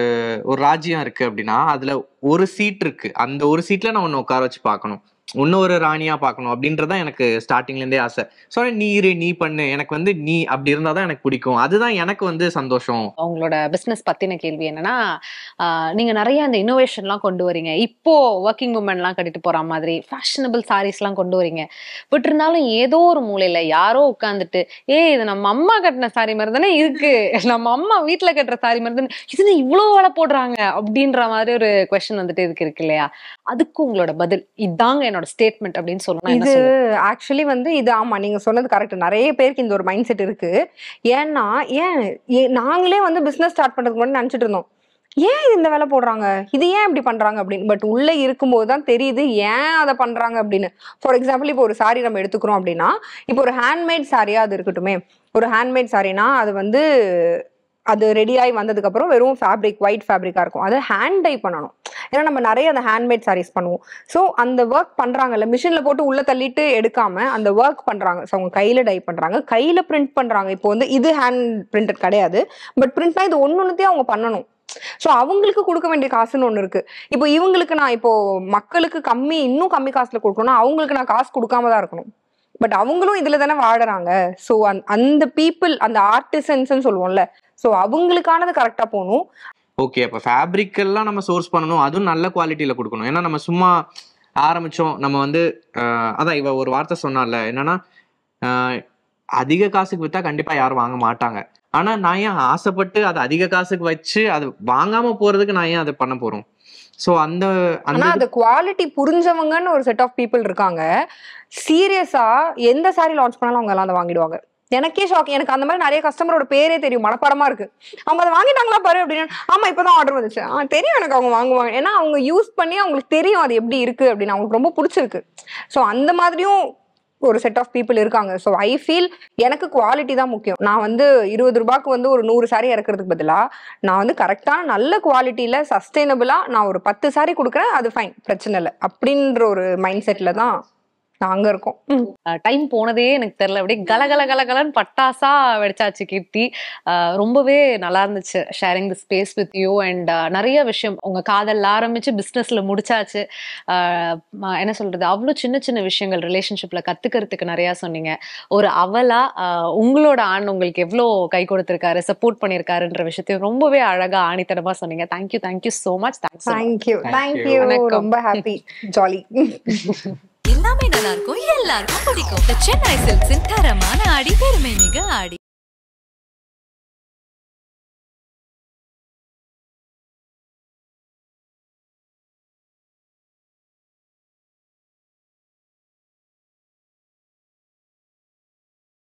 ஒரு ராஜ்யம் இருக்கு அப்படின்னா அதுல ஒரு சீட் இருக்கு, அந்த ஒரு சீட்ல நான் உன்னை உட்கார வச்சு பார்க்கணும், இன்னொரு ராணியா பார்க்கணும் அப்படின்றதான் எனக்கு ஸ்டார்டிங்ல இருந்தே ஆசை. ஸோ நீ இரு, நீ பண்ணு, எனக்கு வந்து நீ அப்படி இருந்தாதான் எனக்கு பிடிக்கும், அதுதான் எனக்கு வந்து சந்தோஷம். உங்களோட பிசினஸ் பத்தின கேள்வி என்னன்னா, நீங்க நிறைய இந்த இன்னோவேஷன்லாம் கொண்டு வரீங்க. இப்போ ஒர்க்கிங் உமன்லாம் கட்டிட்டு போற மாதிரி ஃபேஷனபிள் சாரீஸ்லாம் கொண்டு வரீங்க. பட் இருந்தாலும் ஏதோ ஒரு மூலையில யாரோ உட்காந்துட்டு, இது நம்ம அம்மா கட்டின சாரி மாதிரி தானே இருக்கு, நம்ம அம்மா வீட்டுல கட்டுற சாரி மாதிரி தானே இது, இவ்வளவு வேலை போடுறாங்க அப்படின்ற மாதிரி ஒரு கொஸ்டின் வந்துட்டு இருக்கு இல்லையா? அதுக்கு உங்களோட பதில் இதாங்க என்னோட ஸ்டேட்மெண்ட் அப்படின்னு சொல்லணும். இது ஆக்சுவலி வந்து இது ஆமா, நீங்க சொன்னது கரெக்ட். நிறைய பேருக்கு இந்த ஒரு மைண்ட் செட் இருக்கு. ஏன்னா நாங்களே வந்து பிசினஸ் ஸ்டார்ட் பண்றதுக்கு முன்னாடி நினைச்சிட்டு இருந்தோம், ஏன் இது இந்த வேலை போடுறாங்க, இது ஏன் இப்படி பண்றாங்க அப்படின்னு. பட் உள்ள இருக்கும்போது தான் தெரியுது ஏன் அதை பண்றாங்க அப்படின்னு. ஃபார் எக்ஸாம்பிள், இப்போ ஒரு சாரி நம்ம எடுத்துக்கிறோம் அப்படின்னா, இப்போ ஒரு ஹேண்ட்மேட் சாரியா அது இருக்கட்டுமே, ஒரு ஹேண்ட்மேட் சாரினா அது வந்து அது ரெடி ஆகி வந்ததுக்கு அப்புறம் வெறும் ஃபேப்ரிக், ஒயிட் ஃபேப்ரிக்கா இருக்கும். அதை ஹேண்ட் டை பண்ணணும். ஏன்னா நம்ம நிறைய அந்த ஹேண்ட்மேட் சாரீஸ் பண்ணுவோம். ஸோ அந்த ஒர்க் பண்றாங்கல்ல, மிஷின்ல போட்டு உள்ள தள்ளிட்டு எடுக்காம அந்த ஒர்க் பண்றாங்க. ஸோ அவங்க கையில டை பண்றாங்க, கையில பிரிண்ட் பண்றாங்க. இப்போ வந்து இது ஹேண்ட் பிரிண்டட் கிடையாது, பட் பிரிண்ட்னா இது ஒன்னொன்னுத்தையும் அவங்க பண்ணணும். ஸோ அவங்களுக்கு கொடுக்க வேண்டிய காசுன்னு ஒன்று இருக்கு. இப்போ இவங்களுக்கு நான் இப்போ மக்களுக்கு இன்னும் கம்மி காசுல கொடுக்கணும்னா அவங்களுக்கு நான் காசு கொடுக்காம தான் இருக்கணும். பட் அவங்களும் இதுல தானே வாடுறாங்க. ஸோ அந்த பீப்புள், அந்த ஆர்டிசன்ஸ் சொல்லுவோம்ல, ஸோ அவங்களுக்கானது கரெக்டா போகணும். ஓகே, அப்போ ஃபேப்ரிக் எல்லாம் நம்ம சோர்ஸ் பண்ணணும், அதுவும் நல்ல குவாலிட்டியில கொடுக்கணும். ஏன்னா நம்ம சும்மா ஆரம்பிச்சோம், நம்ம வந்து அதான் இவ ஒரு வார்த்தை சொன்னால என்னன்னா, அதிக காசுக்கு வித்தா கண்டிப்பா யாரும் வாங்க மாட்டாங்க. ஆனா நான் ஏன் ஆசைப்பட்டு அதை அதிக காசுக்கு வச்சு அது வாங்காம போறதுக்கு நான் ஏன் அதை பண்ண போறோம்? ஸோ அந்த குவாலிட்டி புரிஞ்சவங்கன்னு ஒரு செட் ஆஃப் பீப்புள் இருக்காங்க. சீரியஸா எந்த சாரி லான்ச் பண்ணாலும் அவங்க எல்லாம் அதை வாங்கிடுவாங்க. எனக்கே ஷாக். எனக்கு அந்த மாதிரி நிறைய கஸ்டமரோட பேரே தெரியும், மனப்பாடமா இருக்கு. அவங்க அதை வாங்கிட்டாங்களா பாரு அப்படின்னு. ஆமா, இப்பதான் ஆர்டர் வந்துச்சு. தெரியும் எனக்கு அவங்க வாங்குவாங்க. ஏன்னா அவங்க யூஸ் பண்ணி அவங்களுக்கு தெரியும் அது எப்படி இருக்கு அப்படின்னு, அவங்களுக்கு ரொம்ப பிடிச்சிருக்கு. ஸோ அந்த மாதிரியும் ஒரு செட் ஆஃப் பீப்புள் இருக்காங்க. ஸோ ஐ ஃபீல் எனக்கு குவாலிட்டி தான் முக்கியம். நான் வந்து 20 ரூபாய்க்கு வந்து ஒரு 100 சாரி இறக்குறதுக்கு பதிலா நான் வந்து கரெக்டான நல்ல குவாலிட்டியில சஸ்டைனபிளா நான் ஒரு 10 சாரி கொடுக்குறேன், அது ஃபைன், பிரச்சனை இல்லை அப்படின்ற ஒரு மைண்ட் செட்ல தான் நாங்க இருக்கோம். டைம் போனதே எனக்கு தெரியல, அப்படியே கலகலன்னு பட்டாசா வெடிச்சாச்சு கீர்த்தி. ரொம்பவே நல்லா இருந்துச்சு sharing the space with you. And நிறைய விஷயம் உங்க காதல் ஆரம்பிச்சு பிசினஸ்ல முடிச்சாச்சு. என்ன சொல்றது, அவ்வளோ சின்ன சின்ன விஷயங்கள் ரிலேஷன்ஷிப்ல கத்துக்கிறதுக்கு நிறைய சொன்னீங்க. ஒரு அவலா உங்களோட ஆண் உங்களுக்கு எவ்வளோ கை கொடுத்திருக்காரு, சப்போர்ட் பண்ணிருக்காருன்ற விஷயத்தையும் ரொம்பவே அழகா ஆணித்தனமா சொன்னீங்க. Thank you so much. தேங்க்யூ. ரொம்ப ஹாப்பி, ஜாலி. எல்லாமே நல்லா இருக்கும், எல்லாருக்கும் பிடிக்கும். சென்னை சில்க்ஸின் தரமான ஆடி, பெருமை மிக ஆடி.